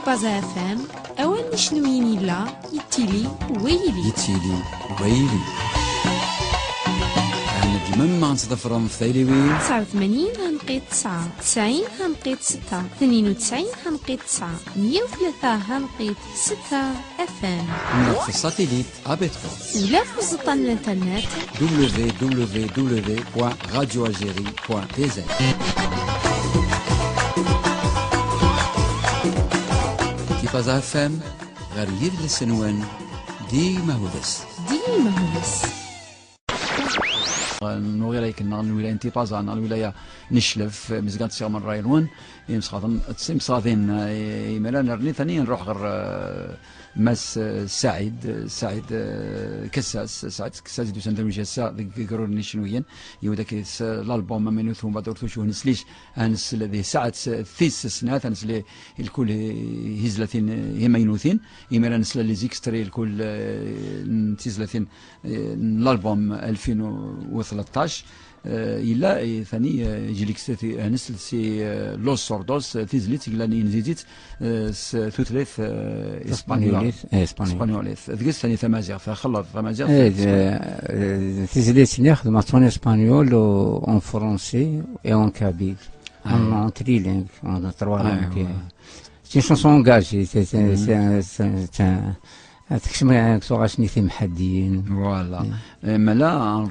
تيبازا FM أوان نشنوين لا يتيلي ويلي أنا ديما ما نصدفرهم في تايليوين 89 هنقيت 9 90 هنقيت 6 92 هنقيت 9 103 هنقيت 6 FM في الساتيليت أبيتكو ولا في الزطان الانترنت www.radioalgerie.tz تيبازا FM غير يد السنوان ديما هو بس نوغي رايك الولاية انتبازا الولاية نشلف مزقان تسيغ من رايلون مسغاطين يمالا نرني ثاني نروح غير ماس سعيد كساس دو سنتر مجاسا ذكروا نشنويين يوداك الالبوم منو ثم بعد شو نسليش انس الذي ساعه ثيس سنات انس اللي الكل هزلتين يمينوثين يمالا نسل لي زيكستري الكل تيزلتين الالبوم 2013 إلا ثاني جيليك نسل سي لوس سوردوس تيزليت إلا نزيديت ثلاث إسبانيوليث ذكرت ثاني ثمازيغ فخلط ثمازيغ تيزليت ناخذ en espagnol en français et en kabyle en trilingue en trois langues c'est une chanson engagée تكشم كسوغاش نيثي محديين فوالا ملا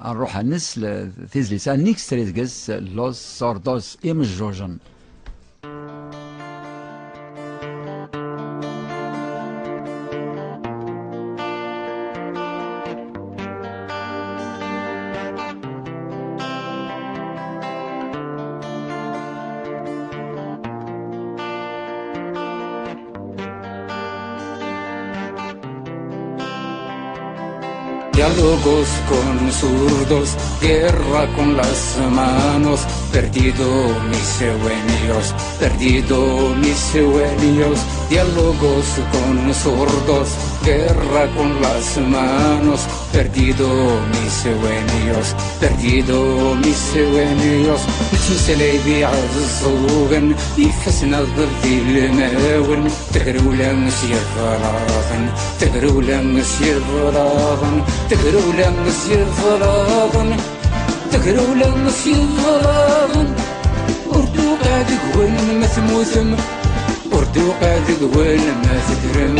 نروح نسل تيزليسان نيكس تريد قس لوس سوردوس إمجوجن Diálogos con zurdos, guerra con las manos, perdido mis sueños, diálogos con zurdos, guerra con las manos, perdido mis sueños, نتمسلي بعالزوغن يفسنا ضد الماون تقروا لنس يفراغن أردو قاد قوين ما ثموثم أردو قاد قوين ما تدرم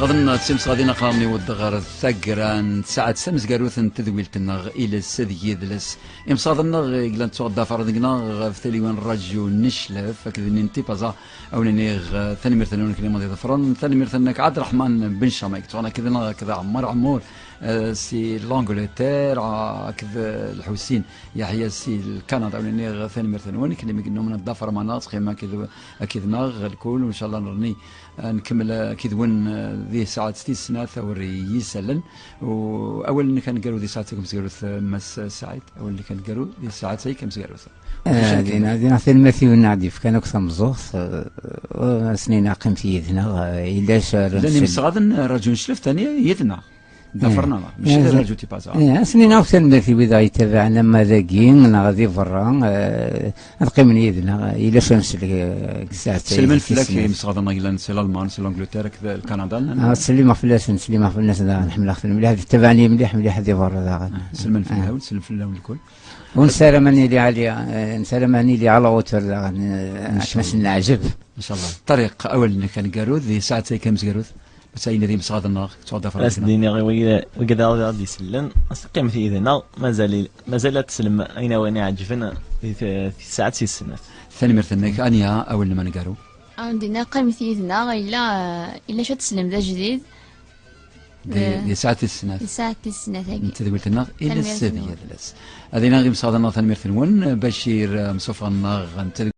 غادن تسمس غادي نقراني ودغر ثقران ساعة سمس قاروثن تذويلتنا إلى السذي ذلس إمصادنا إلى نتوضى فرضنا في تليوان الراديو نشلف أكذا ننتي بازا أو نيغ ثاني مرثنا كلمة ضد فرن ثاني مرثنا عبد الرحمن بن شمايك تونا كذا عمار سي لانجلتير كذا الحسين يحيى سي الكندا أو نيغ ثاني مرثنا كلمة قلنا من الضفر مناطق كما أكيد ناغ الكل وإن شاء الله نرني نكمل كذون ذي ساعة 6 سنة ثوري يسلن وأول اللي كان قالوا ذي ساعة كم سجلوث مس سعيد أول اللي كان قالوا ذي ساعة سي كم سجلوث دينا في المثل والنعديف كان أكثر مزوث سنين قيم في يدنا إلا شار لأني مصغادن رجل شلف ثاني يدنا ضفرنا مش رجل تيبازا سنين أكثر المثل وإذا يتابعنا ماذاقين غادي برا نقيم يدنا إلا شمس ساعة سلمان فلاك مصغادن إلى سي الألمان سي لانجلتير كذا الكندا سليمة فلاس نحمل أخذ مليح تبعني مليح هذه برا سلمان فلاس سلم فلاس الكل ونسلمني لي على وتر نشمس نعجب ان شاء الله طريق اول كان قاروذ ذي ساعه كم قاروذ بس اين ذي مصاد النار تعود فراسنا الدنيا وكذا غادي يسلن قيم في اذنا مازال تسلم اين وين عجفنا في ساعه 6 سنوات ثاني مرثنك انيا اول لما نقارو عندنا قيم في اذنا الا شو تسلم ذا جديد دي ساعة السنة ساعة السنة هاي انت قلت لنا الى السبية دلس هذه ناغي مصاد النار ثاني مرثنون بشير مصطفى النار انت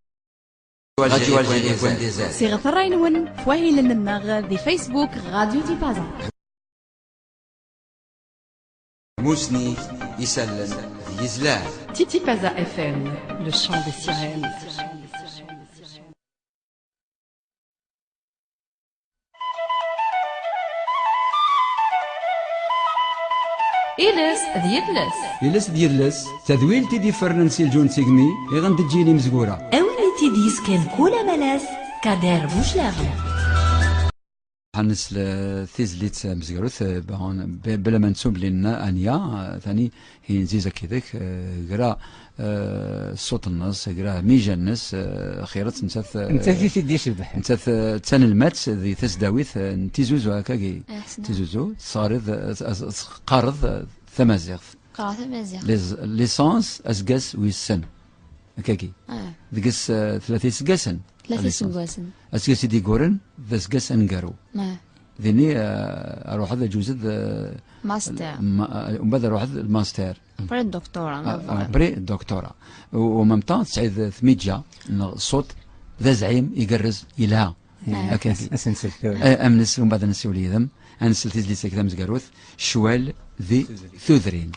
صيغة الراينون فواهي لنا ذي فيسبوك راديو تيبازا موسني يسلم يزلع Tipaza FM, le chant des sirènes. إلس ديالس إلس ديالس تذويل تيدي فرنسي الجون سيغمي يغندجيني مزقورة أولي تيديس كان كولا ملاس كادر بوشلاغي حنس ثيزليت مزقروث بلا منسوب لنا أنيا ثاني هي نزيزة كذاك قرا صوت النص قرا ميجا الناس خيرت نساث انت في تيدي شبح نساث تان المات ذي تسداويث تيزوزو هكاكي تيزوزو صارض قارض ثمازيغ قرا ثمازيغ ليسانس اسقاس ويسن هكاكي ذقس ثلاثي سقاسن ثلاثي سقاسن اسقاس يدي قورن ذا سقاس انقارو ذيني اروح هذا جوزد ماستر ومن بعد اروح الماستر بري الدكتوراه بري الدكتوراه ومام طون تسعيد ثميجا الصوت ذا زعيم يقرز يلها هكاكي امنس ومن بعد نسيو لي ذم انس لي سكذا مزقاروث شوال ذي ثوذرين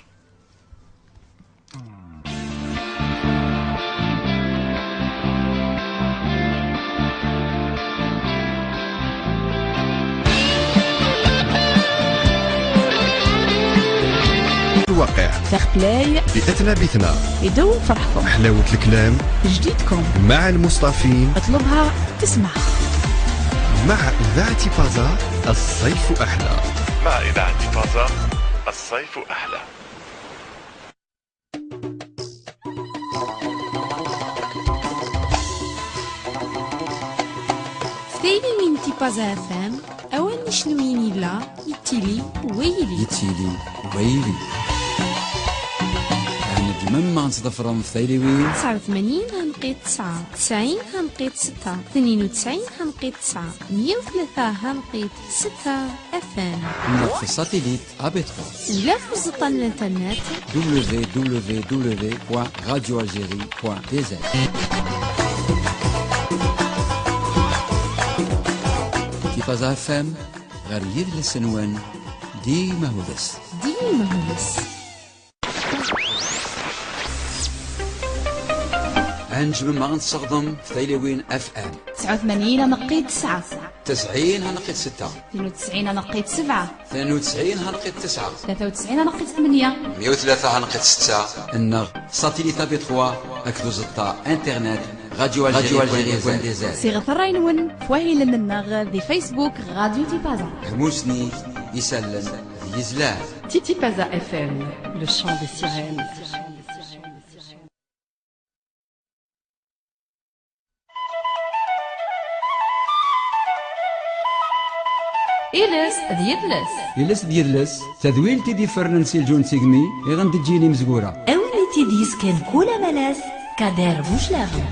الواقع فير بلاي بأثنى بثنا يدوم فرحكم حلاوة الكلام جديدكم مع المصطفين اطلبها تسمعها مع إذاعة فازا الصيف أحلى مع إذاعة فازا الصيف أحلى فتايلي من تيبازا فام أوان نشنوين لا يتيلي ويلي مما نصدفرن في تايليوين 89 هنقيت 9 90 هنقيت 6 92 هنقيت 9 103 هنقيت 6 اف ام في الساتيليت ابيترو ولا في وسط الانترنت www.radioalgerie.dz تيبازا اف ام غير يدل السنوان ديما هو بس أنجم ما غنستخدم في تايليوين اف ام 89 نقيت 9 90 هنقيت 6 92 نقيت 7 92 هنقيت 9 93 نقيت 8 103 هنقيت 6 النغ ساتيليت ابي 3 اكدو زطا انترنت راديو الجيري صيغة الراينون فواهي للنغ ذي فيسبوك راديو تيبازا هموسني يسلم يزلاه Tipaza FM, le chant des sirènes. إلس ديالس تذويل تيدي فرنسي الجون سيغمي يغندجيني مزقورة أولي تيديس كان كولا ملاس كادر بوشلاغي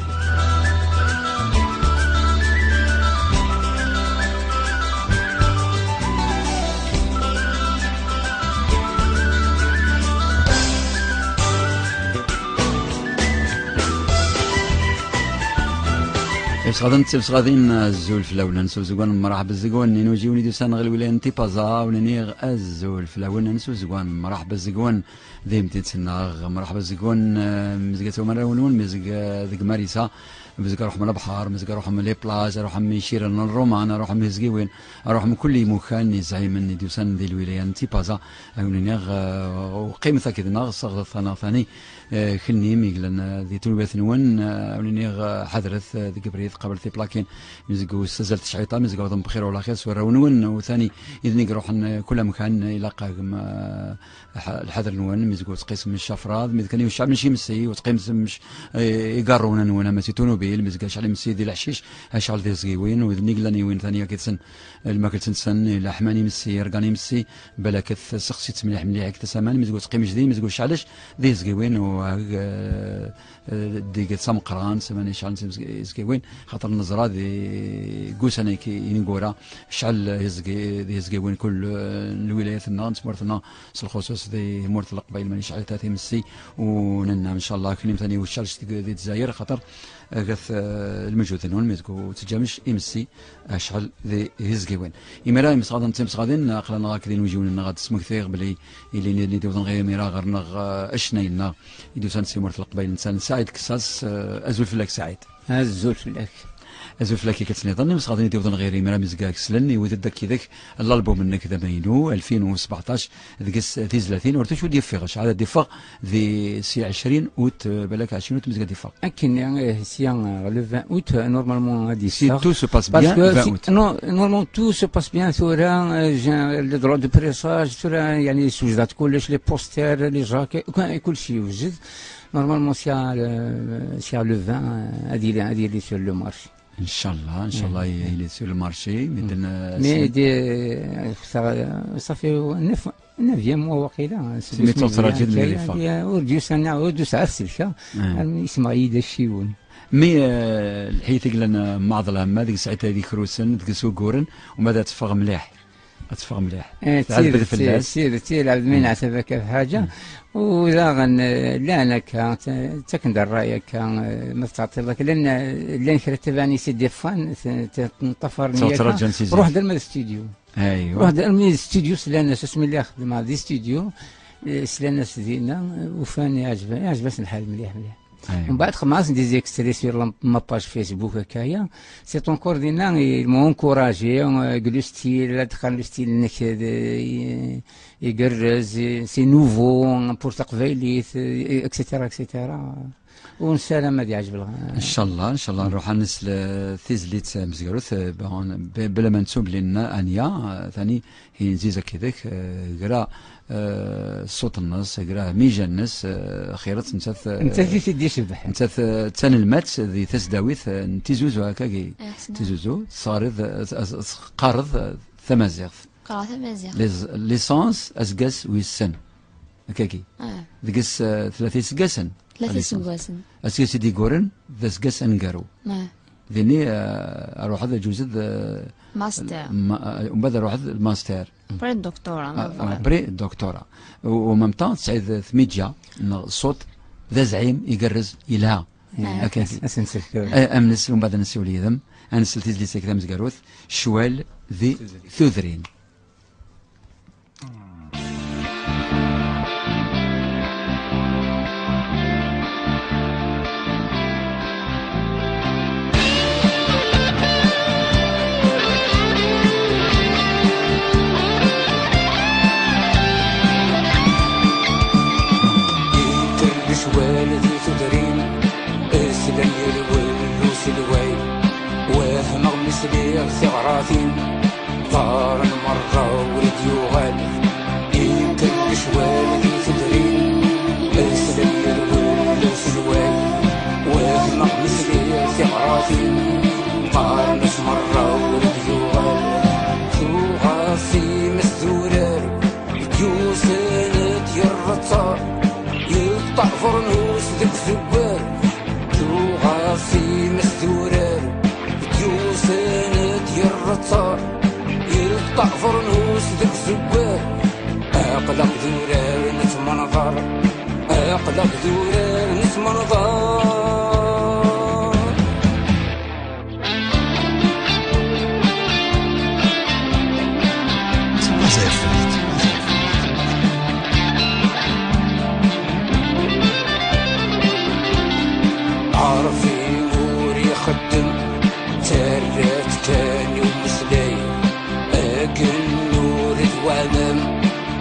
بس غادين الزول في الاول نسو زوان مرحبا الزقوان نينو جيوني دوسان غير الولايه تيبازا ونيغ الزول في الاول نسو زوان مرحبا الزقوان ديم تيتسناغ مرحبا الزقوان مزقاتو مراونون مزق ذيك ماريسا مزق اروح من البحر مزق اروح من لي بلاج اروح من شيران الرومان اروح من زقيوين اروح من كل مكان زعيم دوسان ذي الولايه تيبازا ونيغ وقيمتها كذا صغر ثاني خلني ميقلن ذي تولبات نون ونيغ حضرت ذيك بريد قبل ثي بلاكين مزقو سزلت شعيطه مزقو ضم بخير ولا خير سوى ونون وثاني اذن يروح كل مكان يلاقى الحذر نون مزقو تقيس من الشفراد مزكاني والشعب ماشي مسي وتقيس مش يقرونا نون ماشي تونوبيل مزقا شعل مسي ديال الحشيش شعل ذي زقيوين واذن يقلني وين ثانيه كيتسن الماكل تنسن لحماني مسي رقاني مسي بلاكث سقسيت مليح مليح كتسامان مزقو تقيم جدي مزقو شعلش ذي زقيوين ديك سمقران سماني شعل زقيوين خاطر النزرة ذي قوسنا كينقورا شعل يزقيوين كل الولايات النغ نتمرثنا الخصوص ذي مورث القبائل ماني شعل تاتي مسي وننا ان شاء الله كلمة ثاني وشعلش ذي تزاير خاطر غث المجهود نون ميزكو تجامش امسي اشعل ذي يزقيوين امرا مسغادن تمسغادين اقلنا غاكدين ويجون غاد اسمك ثيغ بلي اللي نديو غير ميرا غير نغ اشنايلنا يدوسان سيمورث القبائل انسان سعيد كساس ازول فلاك سعيد الزول فلاك ازوف لك كتنظن مس غادي نديو غير مرا مزكاك سلني ودك كذاك الالبوم منك ذا ماينو 2017 ديكس 30 ورتو دي فيغش على ديفاق ذي سي 20 اوت بالك 20 اوت مزكا ديفاق اكن سي لو 20 اوت نورمالمون غادي سي تو سو باس بيان 20 اوت نورمالمون تو سو باس بيان ثورا لي دروا دو بريساج ثورا يعني سوجدات كلش لي بوستر لي جاكي كل شيء يوجد نورمالمون سي لو 20 هذه اللي سور لو مارشي ان شاء الله يلي سور لو مارشي مي دي صافي 9 موا واقيلا سميتو تراجل من اللي فاق ورجو سنة ودو ساعة السلكة يسمع يدا الشيون مي الحيث قلنا معضل هما ديك ساعتها هذيك كروسن ديك سوكورن وماذا تفغ مليح تسير عبد المنعم عتبك في حاجة ولا لا انا كان تكندر رايك كان ما تعطي لك لان كرتباني سيدي فان تنطفرني روح دير الاستوديو ايوه روح دير الاستوديو سلاناس اسمي اللي خدم هذا الاستوديو سلاناس ديالنا وفاني عجبني الحال مليح ومن بعد خماس ندي زيكستري سير ما باج فيسبوك هكايا سي طون كور دينا مو انكوراجي قالو ستيل دخل لو ستيل انك يقرز سي نوفو بور تقبيلي اكسيتيرا اكسيتيرا ونسالم هذه عجب ان شاء الله نروح نسل ثيزليت مزيروث بلا ما نسوب لنا انيا ثاني هي نزيزه كذاك قرا صوت الناس قرا ميجا الناس خيرت انت في سيدي شبح انت تان المات ذي تسداويث نتيزوزو هكاكي تيزوزو صارض قارض ثمازيغ ليسونس اسقاس ويسن هكاكي دقس 3 سقاسن 3 سقاسن اسقاس دي قورن ذا سقاس انقارو ذيني اروح هذا جوزد ماستر ومن بعد اروح هذا الماستر بري دكتوراه ومام طون تسعيد ثميجا الصوت ذا زعيم يقرز يلها هكاكي امنس ومن بعد نسيو لي ذم انا سلتيز لي سيك ذم زقاروث شوال ذي ثوذرين ثغراثين طار مرة ورد يغال يمكن بشوال ذي تدرين اسلم يرغل سلوال وثمق مثلي ثغراثين طار نش مرة ورد يغال ثغاثي مسدورار يوسنت يرطار يقطع فرنوس ذك زبار ثغاثي مسدورار يرطار يقطع فرنوس ذك زبار اقلق ذورار نتمنظر اقلق ذورار نتمنظر عارفي موري خدم تاريت كاني ومسلي اكل نور الوالم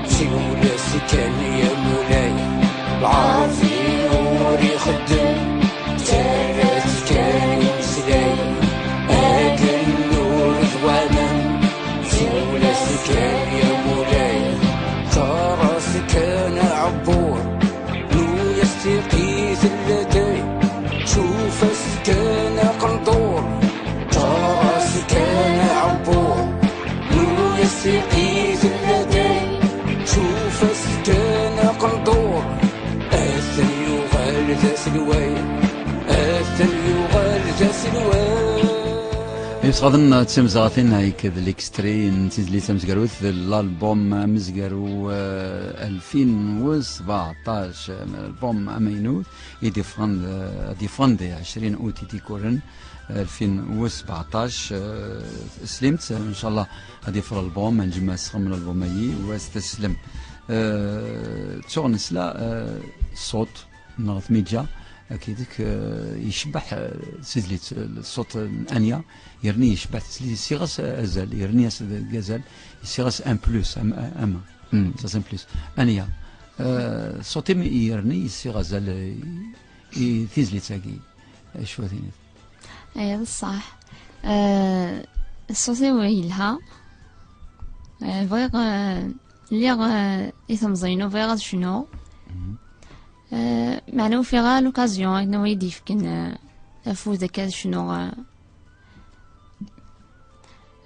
سيولة سكن يا مولاي العارفي موري خدم تاريت كاني ومسلي اكل نور الوالم سيولة سكن يا مولاي ترى سكن عبور نو يستقيث اللدي شوف سكن قنطور ترى سكن عبور نو يستقيث اللدي شوف سكن قنطور اثل يغال ذا سلوين اثل يغال ذا سلوين يسغضن تسمزغاثين هيك الاكستري نتيز لي تمزقروث الالبوم مزقرو 2017 الالبوم امينوث ديفاندي 20 اوت تيكورن 2017 سلمت ان شاء الله غادي في الالبوم نجمع سخم من الالبوم اي واستسلم تشغل نسلا صوت نغث ميجا اكيدك يشبح سيدليت الصوت انيا يرني يشبح سيغاس ازال يرني غازال سيغاس ان بلس اما سا بلس انيا صوتي يرني سيغاس تيزليت ساكي شو ثاني اي بصح الصوتي ويلها بغيغ اللي إثم زينو بغيغ شنو معناه في غا لوكازيون انه يدي فكن افوز كذا شنو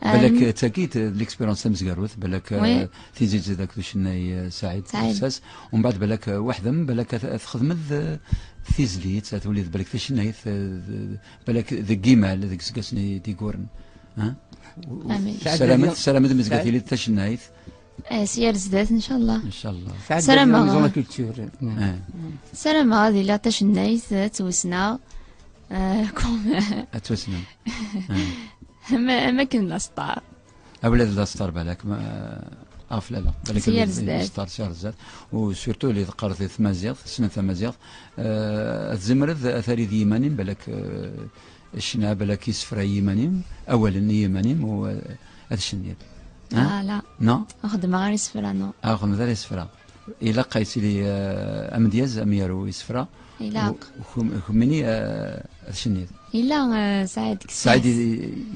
بالك تاكيد ليكسبيرونس مزقروث بالك تيزيد ذاك شناي سعيد اساس ومن بعد بالك وحدهم بالك تخدم ثيزليت تولي بالك شناي بالك ذا كيمال ذاك سكاسني تيكورن ها سلامة مزقاتي لي تشنايث سير زدات ان شاء الله ان شاء الله سلامة سلامة هذه لا تشنايث توسنا كوم توسنا ما كنا ستار اولاد لا ستار بالك ما لا بالك سير زدات ستار سير زدات وسورتو اللي قرات ثمازيغ سنه ثمازيغ الزمرد اثاري ذي يمانين بالك الشنا بالك يسفر يمانين اولا يمانين وهذا الشنيد لا نو اخدم غير يسفرا نو اخدم غير يسفرا الى قيس لي امدياز اميرو يسفرا الى خمني الشنيد الى سعيد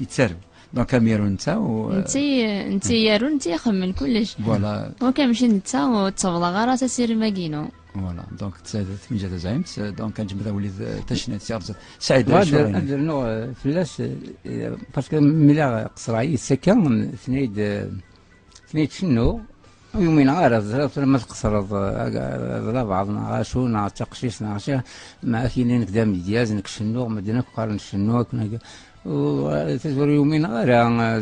يتسرب دونك اميرو انت انت يارو انت يخمن كلش فوالا وكنمشي نتا وتصبغ غير تسير ماكينو فوالا دونك تسادت من جهه زعيمت دونك كنجبد وليد تشنيت سيارزت سعيد هذا النوع فلاس باسكو ملا قصراي سكن ثنيد شنو يومين عارف ما تقصر لا بعضنا عاشونا تقشيشنا عشان ما كاينين قدام دياز نكشنو مدينا قارن شنو كنا وتزور يومين غير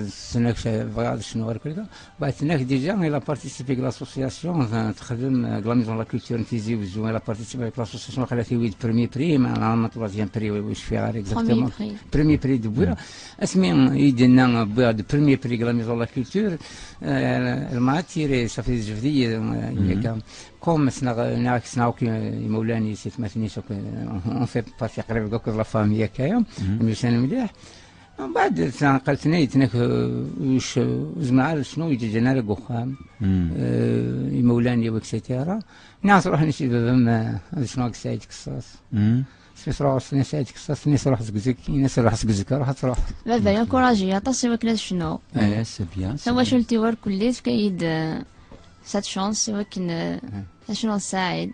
سناك بعض شنو غير كذا بعد سناك ديجا إلا بارتيسيبي لاسوسياسيون تخدم لا ميزون لا كولتور نتيزي وزو إلا بارتيسيبي لاسوسياسيون خلاتي ويد بريمي بري ما تروازيام بري واش فيها غير اكزاكتومون بريمي بري دو بويرا اسمي يدنا بعد بريمي بري لا ميزون لا كولتور الماتيري صافي جفديه ياك كوم ناكسنا مولاني سيت ماثنيش اون في بارتي قريب دوك لا فامي هكايا مشان مليح من بعد قالتني تناك واش زعما شنو يجي جانا لك وخام مولاني وكسيتيرا ناس روح نشي بابا شنو سعيد قصاص سميت روح سعيد قصاص سميت روح زكزك ناس روح زكزك روح تروح بابا يا كوراجي عطاسي وكلا شنو سي بيان هو شلتي ور كليت كايد سات شانس ولكن شنو سعيد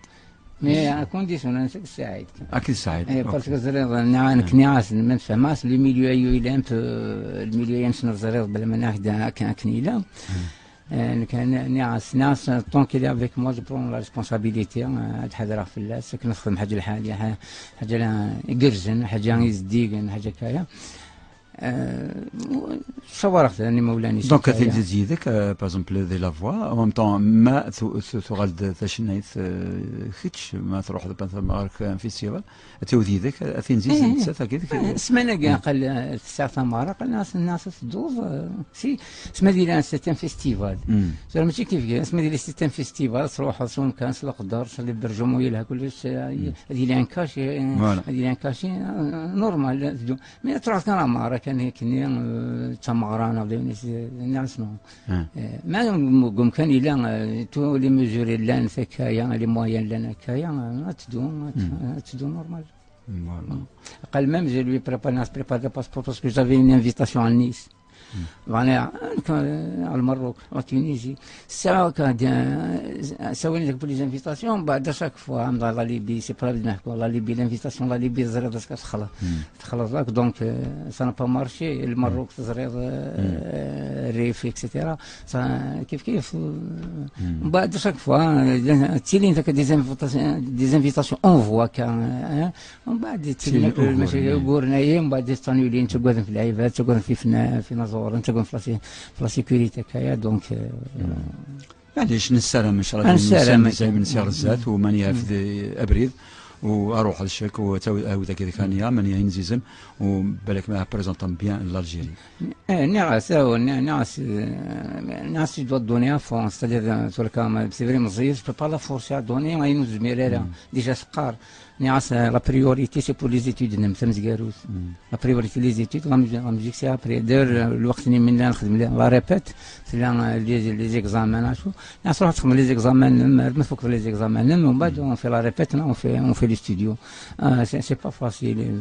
مي كونديسيون انا سعيد اكيد سعيد باسكو زريض نعانك نعاس ما نفهماش لي ميليو ايو الى انت الميليو ينسن زريض بلا ما ناخذ كنيله كان ناس طونك اللي افيك موا جو برون لا ريسبونسابيليتي هاد حاجه في اللاس كنخدم حاجه الحاليه حاجه يقرزن حاجه يزديقن حاجه كايا صورت اني مولاني دونك تزيد ذاك باغ دي لا فوا او ميم طون ما تغالد تشنيت خيتش ما تروح مثلا فيستيفال تودي ذاك تنزيد ساكيد سمعنا كاع قال الساعه مره قال الناس تدوز سي اسمها ديال سيتان فيستيفال زعما ماشي كيف اسمها ديال سيتان فيستيفال تروح شون كان القدر اللي برجموا لها كلش هذه ان كاشي هذه ان كاشي نورمال مي تروح كان مره كان هيك تمغرانا ولا الناس ما قم كان الا تو لي ميزوري لان فكايا لي موين لان كايا ما تدوم نورمال قال ميم جي لوي بريباري باسبور باسكو جافي اون انفيتاسيون ا نيس معناها على المروك لا تونيزي الساعه كان سوينا لك بلي انفيتاسيون بعد شاك فوا عندها لا ليبي سي با نحكوا لا ليبي لانفيتاسيون لا ليبي زريض تخلص لك دونك سا با مارشي المروك زريض الريف اكسيتيرا كيف من بعد شاك فوا تيلي انت دي انفيتاسيون اون فوا كان من بعد تيلي المشاكل قورنا من بعد تانيولين تقعد في العيبات تقعد في نظر انت قلت في لا سيكوريتي كايا دونك معليش نسالم ان شاء الله نسالم من سير الزات وماني في ابريد واروح للشك وذاك ثانيه ماني نزيزم وبالك ما بريزونطون بيان لالجيري نعس tu dois donner à fond, c'est-à-dire sur le cas c'est vrai مزيف je peux pas la forcer à donner ما ينزمير لا ديجا سقار نعس لا بريوريتي سي بور لي زيتود نم تمزكاروس لا بريوريتي لي زيتود غنمجيك سي ابري دير الوقت اللي من نخدم لا ريبيت لي زيكزامان شو نعس روح تخدم لي زيكزامان ما فوق لي زيكزامان ومن بعد اون في لا ريبيت اون في لي ستوديو سي با فاسيل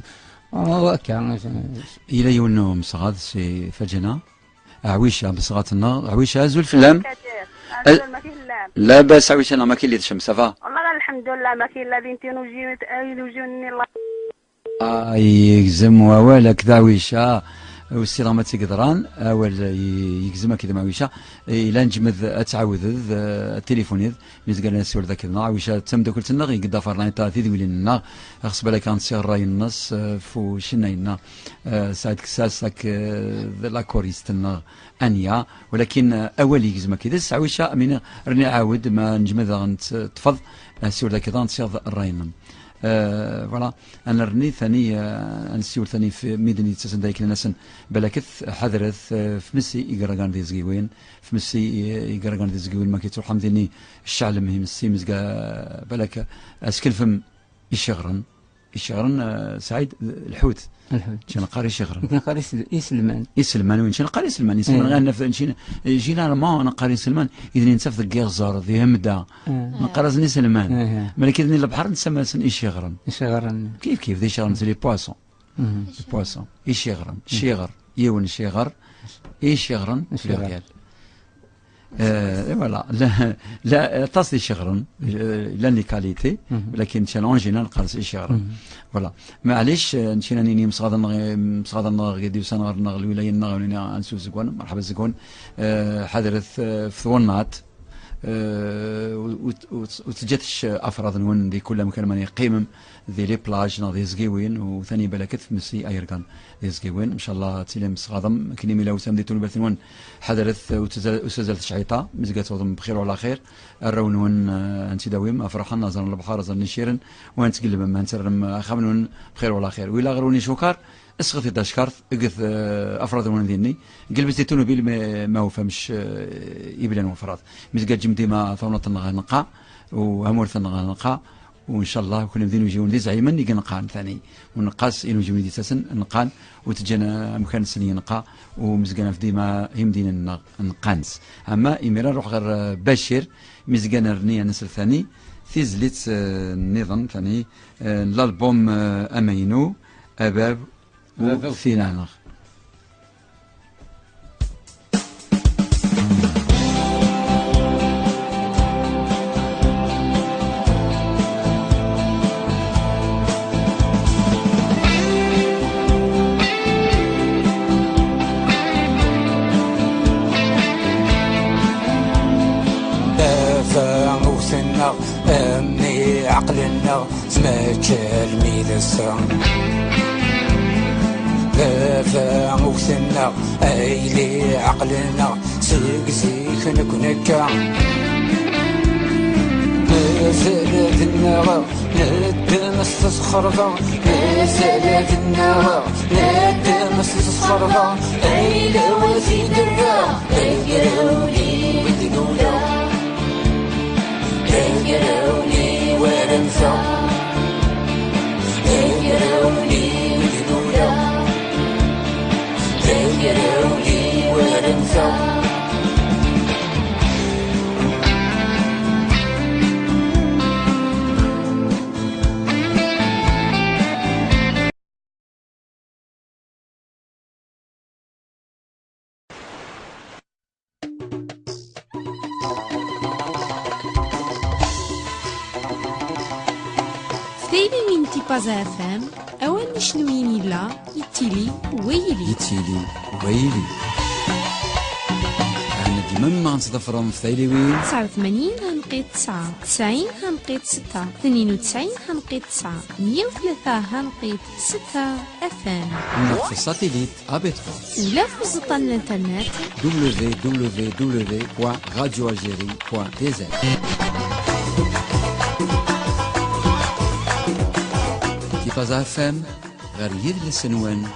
إلى يونو مصغاد سي فجنا عويشة بصغاتنا عويشة أزول في اللام لا باس عويشة أنا ما كاين اللي تشم سافا والله الحمد لله ما كاين لا بنتي نوجيوني الله يجزم ووالك كذا عويشة والسيرة ما تقدران أول يجزم كذا معويشة إلا نجمد أتعود التليفون مزقال نسول ذاك النار عويشة تم دوك التنغ يقدا فرنا تاثي ذوي لنا خص بالك كان سير راي النص فو شناينا ساعد كساسك لا كوريستنا أنيا ولكن أول يجزم كذا عويشة أمين راني عاود ما نجمد تفض سير ذاك النار سير الراينا فوالا انا رني ثاني نسيول ثاني في ميدانية تسندايك لناسن بلاكث حذرث في مسي يقرقان دي زقيوين في مسي يقرقان دي زقيوين ما كيتروح حمديني الشعل مهم مسي مزقا بلاك اسكلفم يشغرن سعيد الحوت شنو قاري شغرن قاري يسلمان وين شنو قاري يسلمان غير جينا ما انا قاري سلمان اذا نسف ذك غزار ذي همدا نقرزني سلمان ملك اذا البحر نسمى يشغرن كيف ذي شغرن لي بواسون يشغرن شيغر يون شيغر يشغرن في الريال فوالا لا تصلي شغرن لاني كاليتي ولكن شان اون جينال قارس شغرن فوالا معليش نشينا نيني مصغادنا غيديو سنغر الولايه النغ انسو زكون مرحبا زكون حضرت في ثونات وتجتش افراد نون دي كل مكان ماني قيمم ذي لي بلاج ذي زقيوين وثاني بلاكت في مسي ايركان ذي زقيوين ان شاء الله تيلم صغادم كني ميلا وسام دي تون بثنون حضرت وتزالت شعيطه مزقات وضم بخير وعلى خير الرون ون انت داويم افرح نظر البحر زر نشيرن وانت قلب ما نترم خامنون بخير وعلى خير ولا غروني شوكار اسقطي داشكارت اقث افراد من ذيني قلبتي تونو بيل ما هو فمش يبلان وفراد مزقات جمدي ما ثونة نقا وامور نقا وان شاء الله كل مدين يجون ذي زعيما نقان ثاني ونقاس انو جمدي اساسا نقان وتجينا مكان سنين نقا ومزقنا في ديما هم دين نقانس اما اميران روح غير بشير مزقنا رنيا نسر ثاني ثيزليت النظام ثاني الالبوم امينو اباب وفينانغ دافع موسنا امني عقلنا سمعت الميدسا دافع موسنا ايلي عقلنا سيك نكنكا نزل النار ندم استسخرفا نزل النار ندم استسخرفا ايلي وفي درا ايروني ودقولا ايروني ورنسا ايروني ودقولا يروني ورنسا ستيلي من تيبازا FM أول نشنوين لا يتيلي ويلي احنا ديما ما غنتضفروا في ثايليوين 89 هنقيت 9 90 هنقيت 6 92 هنقيت 9 103 هنقيت 6 FM في الساتيليت ابيترو ولا في وسط الانترنت www.radioalgerie.tz تيبازا FM غير يد السنوان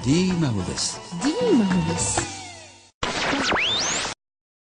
ديما هو بس ديما هو